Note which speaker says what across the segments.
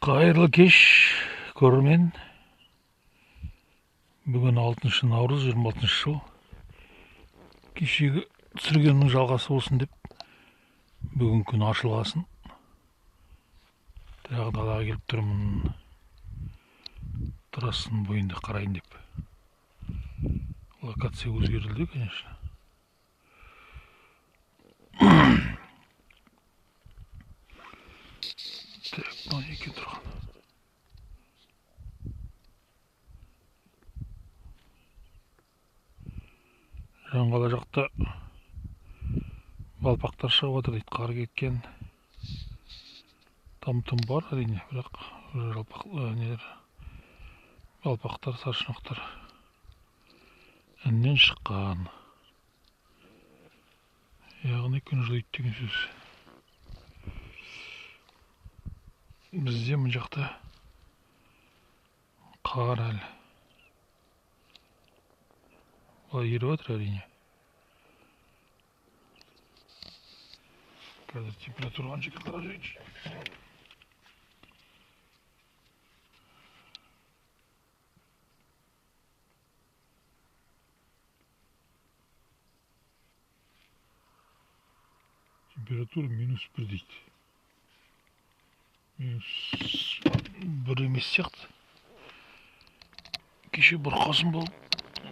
Speaker 1: Қайырлы кеш, көрермен. Бүгін 6 наурыз 26 жыл. Кешегі түсіргеннің жалғасы болсын деп, бүгін күн ашылғасын. Тағы далаға келіп тұрмын. Трассаның бойында қарайын деп. Локация өзгерілді, конечно. Так, мына неке тұрған. Жаңғала жақта балпақтар шығып отыр дейді, қар кеткен. Там-тұм бар әрине, бірақ балпақтар, саршұнақтар іннен шыққан. Яғни күн жылайды деген сөз. Бізде мұн жақта қар әлі. Бұлай еріп отыр әрине. Қазір температура қанша қарап жүрейінші. Температура -1 дейді. -1 емес сияқты. Кеше бұрқасын болып,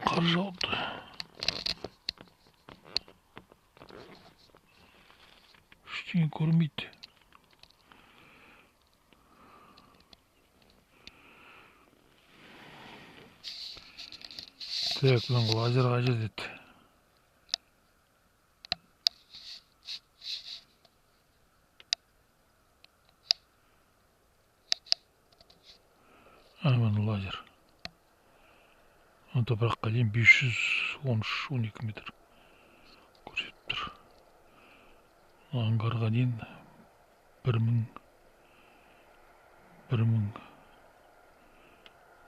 Speaker 1: қар жауды. Ештеңе көрмейді. Так, мен лазер қажет еді. Мен лазер. Топыраққа дейін 513-12 метр көрсетіп тұр. Аңғарға дейін 1000,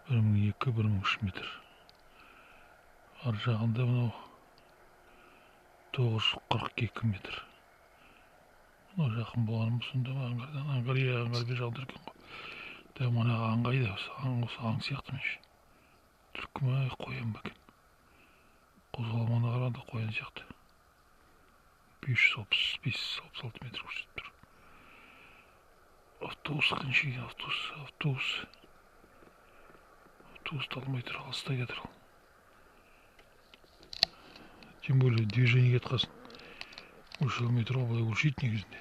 Speaker 1: 1002, 1003 метр. Ар жағында мынау 942 метр. Мынау жақын болғаным сонда ма аңғардан? Аңғар бер жағында екен ғой. Дәу манаға аңғайды, аң сияқты менше. Түлкі ма, қоян ба екен? Қозғалманы қарағанда қоян сияқты. 535-36 метр көрсетіп тұр. Автобус қанша екен? Автобусты алмай тұр, алыста кетір. Тем более движение кетқасын. Өлшеу метр олай өлшейді негізінде.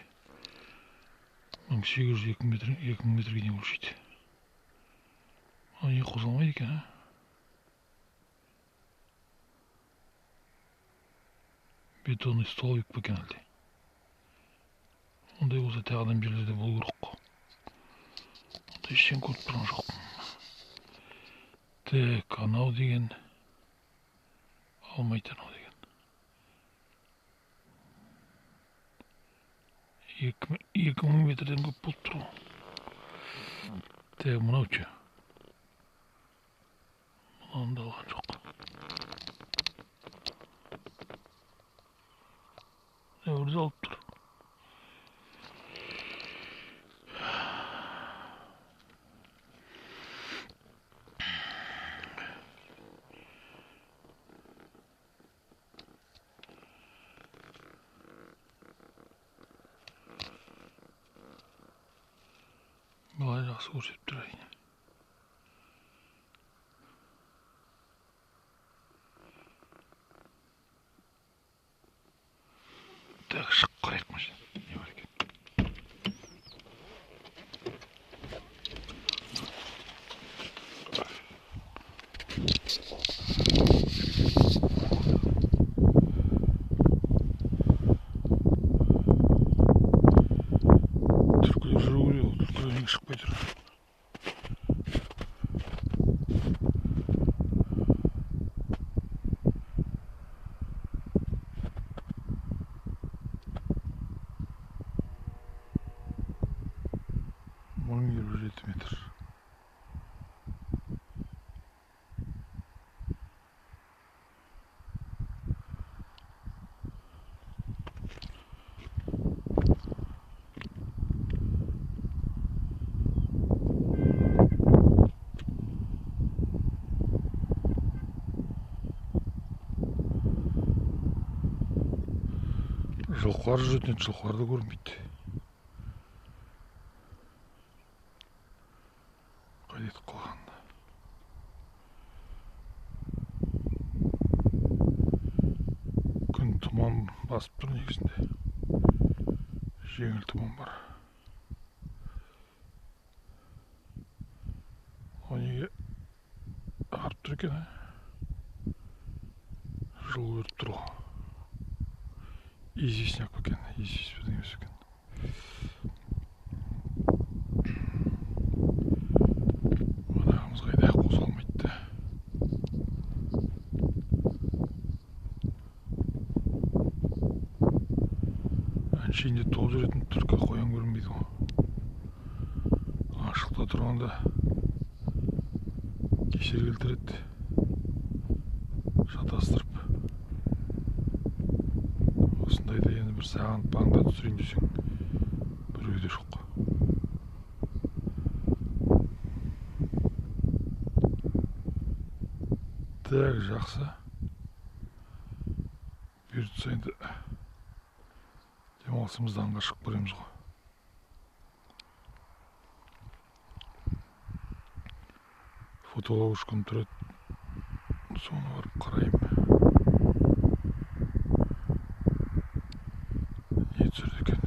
Speaker 1: 1802 метрге не өлшейді. Не қозғалмайды екен, а? Бетонный столбик па екен әлде. Ондай болса тағыдан жерлерде болу керек қой. Ондай ештен көріп тұрған жоқпын. Так, анау деген алмайды, анау деген. 2000 метрден көп болып тұр. Так, мынау че? Мынауында алған жоқ. Өрді алып тұр. Бұлай жақсы көрсетіп тұр әрине. Так, шық қарайық машина. Не бар екен? Түлкілер жүру керек, түлкілер неге шықпай тұр? Жылқылар жүретін, жылқыларды көрінбейді. Қайда етіп қалғанда. Күн тұман басып тұр негізінде. Жеңіл тұман бар. О неге ағарып тұр екен, жыл өріп тұр ғой. Известняк екен, известь бірдеңе емес екен. Манағымыз қайда қозғалмайды. Әншейінде толып жүретін түлкі қоян көрінбейді ғой. Ашықта тұрғанда кешер келтіреді, шатастырып. Осындайда енді бір саған баңда түсірейін десең, біреу де жоқ. Так, жақсы. Бұйыртса енді демалысымызды аңға шығып көреміз ғой. Фотолог үш күн тұрады, соны барып қарайым. Не түсірді екен?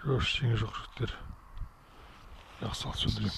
Speaker 1: Жоқ, ештеңе жоқ жігіттер. Жақсы, ал сөндірем.